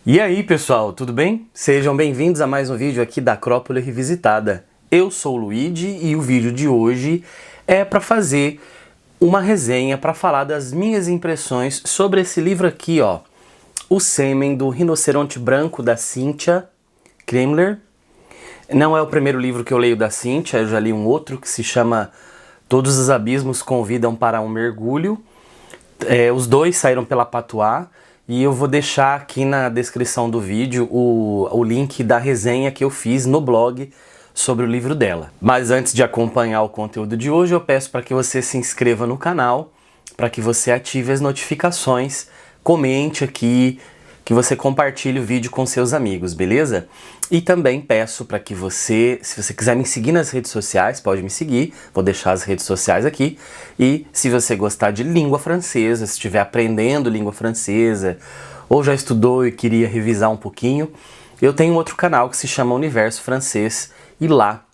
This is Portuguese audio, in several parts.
E aí pessoal, tudo bem? Sejam bem-vindos a mais um vídeo aqui da Acrópole Revisitada. Eu sou o Luigi e o vídeo de hoje é para fazer uma resenha, para falar das minhas impressões sobre esse livro aqui, ó. O Sêmen do Rinoceronte Branco, da Cynthia Kremler. Não é o primeiro livro que eu leio da Cynthia, eu já li um outro que se chama Todos os Abismos Convidam para um Mergulho. Os dois saíram pela Patois. E eu vou deixar aqui na descrição do vídeo o link da resenha que eu fiz no blog sobre o livro dela. Mas antes de acompanhar o conteúdo de hoje, eu peço para que você se inscreva no canal, para que você ative as notificações, comente aqui, que você compartilhe o vídeo com seus amigos, beleza? E também peço para que você, se você quiser me seguir nas redes sociais, pode me seguir, vou deixar as redes sociais aqui. E se você gostar de língua francesa, se estiver aprendendo língua francesa, ou já estudou e queria revisar um pouquinho, eu tenho outro canal que se chama Universo Francês, e lá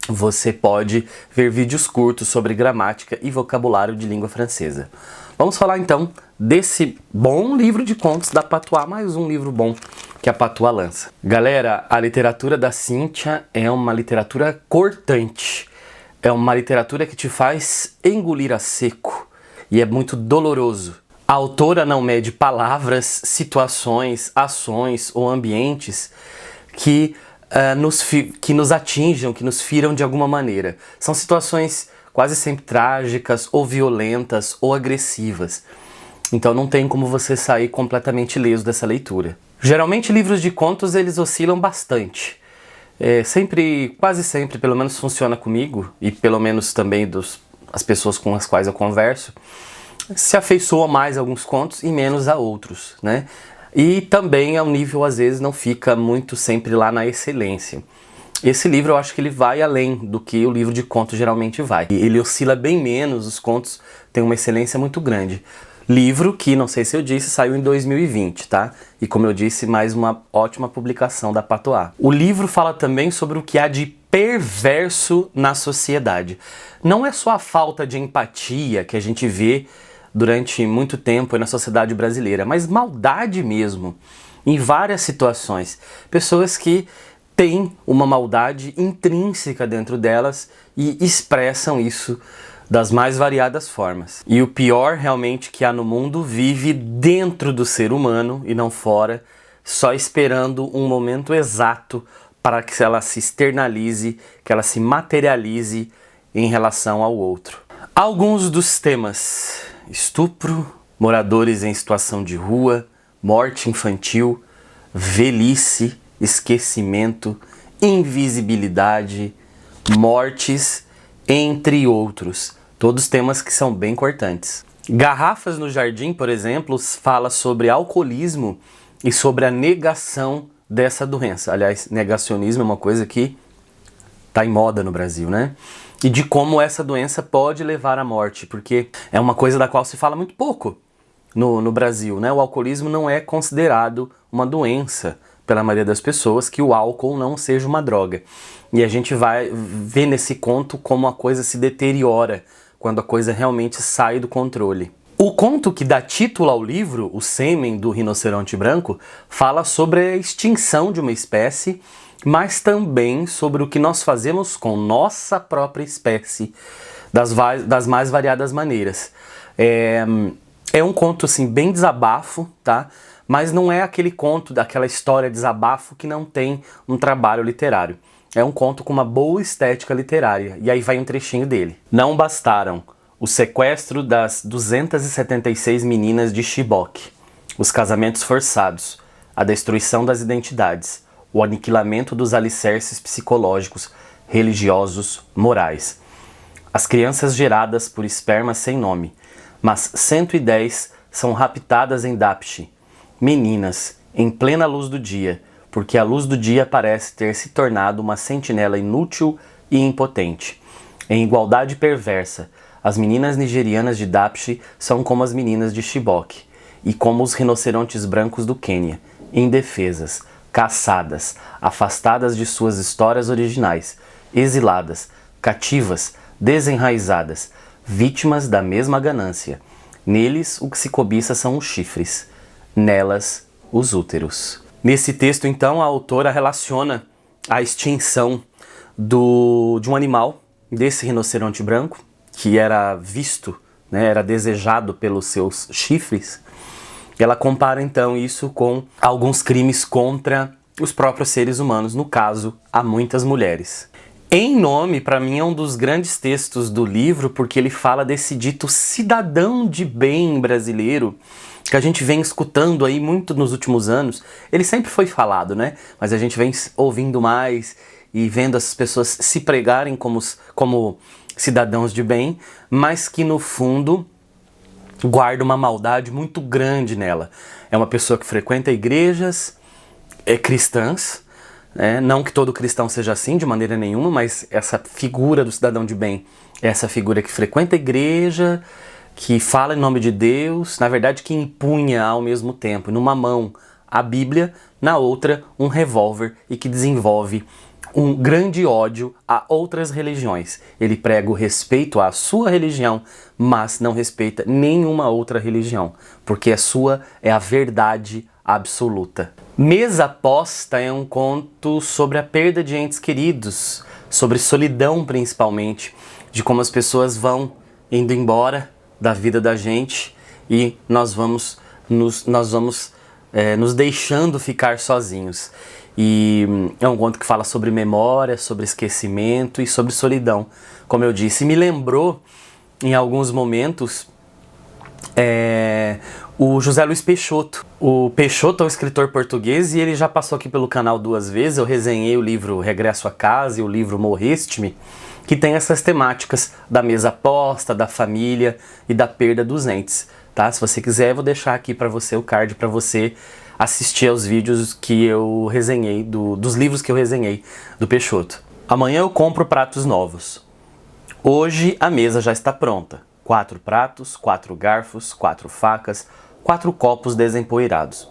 você pode ver vídeos curtos sobre gramática e vocabulário de língua francesa. Vamos falar então desse bom livro de contos da Patois, mais um livro bom que a Patois lança. Galera, a literatura da Cynthia é uma literatura cortante, é uma literatura que te faz engolir a seco e é muito doloroso. A autora não mede palavras, situações, ações ou ambientes que nos atinjam, que nos firam de alguma maneira. São situações quase sempre trágicas, ou violentas, ou agressivas. Então não tem como você sair completamente ileso dessa leitura. Geralmente livros de contos eles oscilam bastante. Quase sempre, pelo menos funciona comigo, e pelo menos também as pessoas com as quais eu converso, se afeiçoa mais a alguns contos e menos a outros, né? E também ao nível, às vezes, não fica muito sempre lá na excelência. Esse livro eu acho que ele vai além do que o livro de contos geralmente vai. Ele oscila bem menos, os contos têm uma excelência muito grande. Livro que, não sei se eu disse, saiu em 2020, tá? E como eu disse, mais uma ótima publicação da Patois. O livro fala também sobre o que há de perverso na sociedade. Não é só a falta de empatia que a gente vê durante muito tempo na sociedade brasileira, mas maldade mesmo, em várias situações. Pessoas que têm uma maldade intrínseca dentro delas e expressam isso das mais variadas formas. E o pior realmente que há no mundo vive dentro do ser humano e não fora, só esperando um momento exato para que ela se externalize, que ela se materialize em relação ao outro. Alguns dos temas: estupro, moradores em situação de rua, morte infantil, velhice, esquecimento, invisibilidade, mortes, entre outros. Todos temas que são bem cortantes. Garrafas no Jardim, por exemplo, fala sobre alcoolismo e sobre a negação dessa doença. Aliás, negacionismo é uma coisa que está em moda no Brasil, né? E de como essa doença pode levar à morte, porque é uma coisa da qual se fala muito pouco no Brasil, né? O alcoolismo não é considerado uma doença pela maioria das pessoas, que o álcool não seja uma droga. E a gente vai ver nesse conto como a coisa se deteriora quando a coisa realmente sai do controle. O conto que dá título ao livro, O Sêmen do Rinoceronte Branco, fala sobre a extinção de uma espécie, mas também sobre o que nós fazemos com nossa própria espécie, das mais variadas maneiras. É um conto assim, bem desabafo, tá? Mas não é aquele conto, daquela história desabafo que não tem um trabalho literário. É um conto com uma boa estética literária, e aí vai um trechinho dele. Não bastaram o sequestro das 276 meninas de Chibok, os casamentos forçados, a destruição das identidades, o aniquilamento dos alicerces psicológicos, religiosos, morais. As crianças geradas por esperma sem nome, mas 110 são raptadas em Dapchi, meninas, em plena luz do dia, porque a luz do dia parece ter se tornado uma sentinela inútil e impotente. Em igualdade perversa, as meninas nigerianas de Dapchi são como as meninas de Chibok, e como os rinocerontes brancos do Quênia, indefesas, caçadas, afastadas de suas histórias originais, exiladas, cativas, desenraizadas, vítimas da mesma ganância. Neles o que se cobiça são os chifres, nelas os úteros. Nesse texto, então, a autora relaciona a extinção de um animal, desse rinoceronte branco, que era visto, né, era desejado pelos seus chifres. Ela compara então isso com alguns crimes contra os próprios seres humanos, no caso, a muitas mulheres. Em Nome, para mim, é um dos grandes textos do livro, porque ele fala desse dito cidadão de bem brasileiro, que a gente vem escutando aí muito nos últimos anos. Ele sempre foi falado, né? Mas a gente vem ouvindo mais e vendo essas pessoas se pregarem como cidadãos de bem, mas que no fundo guarda uma maldade muito grande nela. É uma pessoa que frequenta igrejas cristãs, não que todo cristão seja assim de maneira nenhuma, mas essa figura do cidadão de bem é essa figura que frequenta a igreja, que fala em nome de Deus, na verdade que empunha ao mesmo tempo, numa mão a Bíblia, na outra um revólver, e que desenvolve um grande ódio a outras religiões. Ele prega o respeito à sua religião, mas não respeita nenhuma outra religião, porque a sua é a verdade absoluta. Mesa Posta é um conto sobre a perda de entes queridos, sobre solidão principalmente, de como as pessoas vão indo embora da vida da gente e nós vamos nos deixando ficar sozinhos. E é um conto que fala sobre memória, sobre esquecimento e sobre solidão. Como eu disse, me lembrou em alguns momentos o José Luiz Peixoto. O Peixoto é um escritor português e ele já passou aqui pelo canal 2 vezes. Eu resenhei o livro Regresso a Casa e o livro Morreste-me, que tem essas temáticas da mesa posta, da família e da perda dos entes. Tá? Se você quiser, eu vou deixar aqui para você o card para você assistir aos vídeos que eu resenhei, dos livros que eu resenhei do Peixoto. Amanhã eu compro pratos novos. Hoje a mesa já está pronta. 4 pratos, 4 garfos, 4 facas, 4 copos desempoeirados.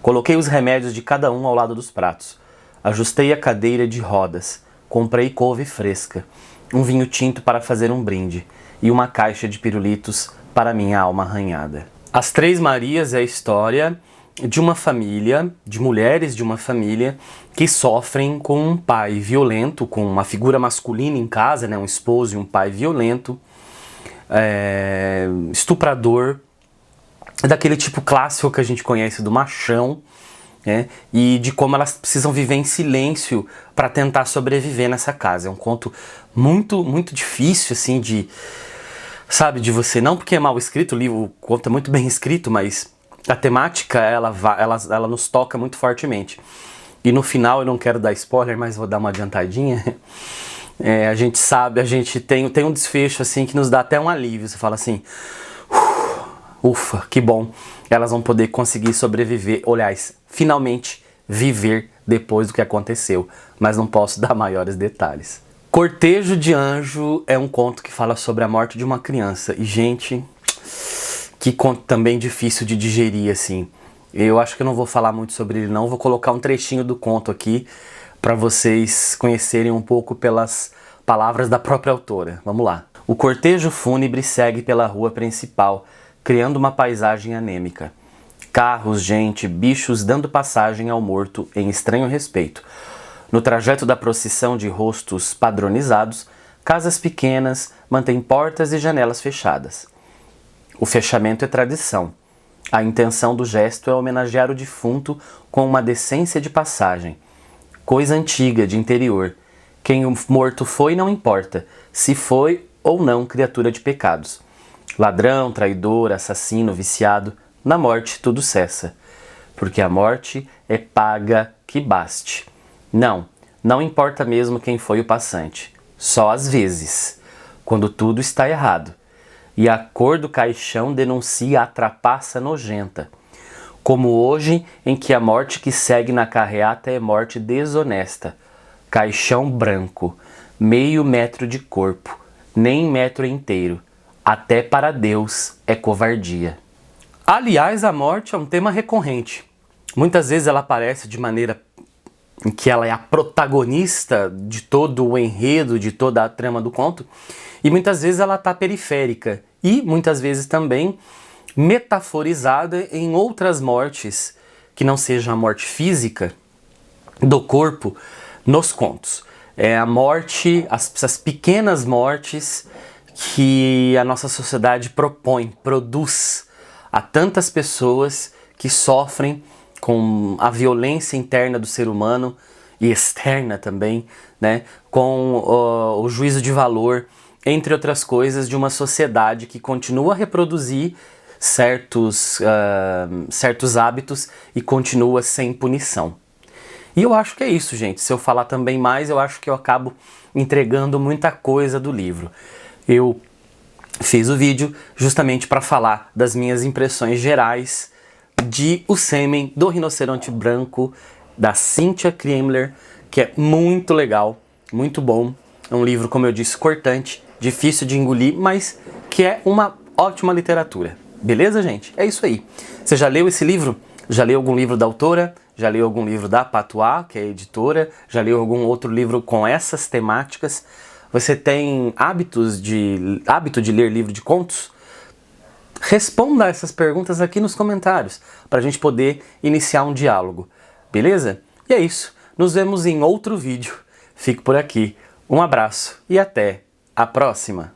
Coloquei os remédios de cada um ao lado dos pratos. Ajustei a cadeira de rodas. Comprei couve fresca, um vinho tinto para fazer um brinde e uma caixa de pirulitos para minha alma arranhada. As Três Marias é a história de uma família, de mulheres de uma família que sofrem com um pai violento, com uma figura masculina em casa, né, um esposo e um pai violento, estuprador, daquele tipo clássico que a gente conhece do machão, né, e de como elas precisam viver em silêncio para tentar sobreviver nessa casa. É um conto muito, muito difícil, assim, de você, não porque é mal escrito, o livro, o conto é muito bem escrito, mas a temática, ela nos toca muito fortemente. E no final, eu não quero dar spoiler, mas vou dar uma adiantadinha. A gente tem um desfecho assim que nos dá até um alívio. Você fala assim, ufa, que bom. Elas vão poder conseguir sobreviver, aliás, finalmente viver depois do que aconteceu. Mas não posso dar maiores detalhes. Cortejo de Anjo é um conto que fala sobre a morte de uma criança. E, gente, que conto também difícil de digerir, assim. Eu acho que eu não vou falar muito sobre ele, não. Vou colocar um trechinho do conto aqui para vocês conhecerem um pouco pelas palavras da própria autora. Vamos lá. O cortejo fúnebre segue pela rua principal, criando uma paisagem anêmica. Carros, gente, bichos dando passagem ao morto em estranho respeito. No trajeto da procissão de rostos padronizados, casas pequenas mantêm portas e janelas fechadas. O fechamento é tradição. A intenção do gesto é homenagear o defunto com uma decência de passagem. Coisa antiga, de interior. Quem o morto foi não importa, se foi ou não criatura de pecados. Ladrão, traidor, assassino, viciado, na morte tudo cessa. Porque a morte é paga que baste. Não importa mesmo quem foi o passante. Só às vezes, quando tudo está errado. E a cor do caixão denuncia a trapaça nojenta. Como hoje, em que a morte que segue na carreata é morte desonesta. Caixão branco, meio metro de corpo, nem metro inteiro. Até para Deus é covardia. Aliás, a morte é um tema recorrente. Muitas vezes ela aparece de maneira em que ela é a protagonista de todo o enredo, de toda a trama do conto, e muitas vezes ela está periférica, e muitas vezes também metaforizada em outras mortes, que não seja a morte física do corpo, nos contos. É a morte, essas pequenas mortes que a nossa sociedade propõe, produz a tantas pessoas que sofrem com a violência interna do ser humano e externa também, né, com o juízo de valor, entre outras coisas, de uma sociedade que continua a reproduzir certos hábitos e continua sem punição. E eu acho que é isso, gente. Se eu falar também mais, eu acho que eu acabo entregando muita coisa do livro. Eu fiz o vídeo justamente para falar das minhas impressões gerais de O Sêmen do Rinoceronte Branco, da Cynthia Kriemler, que é muito legal, muito bom. É um livro, como eu disse, cortante, difícil de engolir, mas que é uma ótima literatura. Beleza, gente? É isso aí. Você já leu esse livro? Já leu algum livro da autora? Já leu algum livro da Patois, que é a editora? Já leu algum outro livro com essas temáticas? Você tem hábito de ler livro de contos? Responda essas perguntas aqui nos comentários, para a gente poder iniciar um diálogo, beleza? E é isso, nos vemos em outro vídeo. Fico por aqui, um abraço e até a próxima!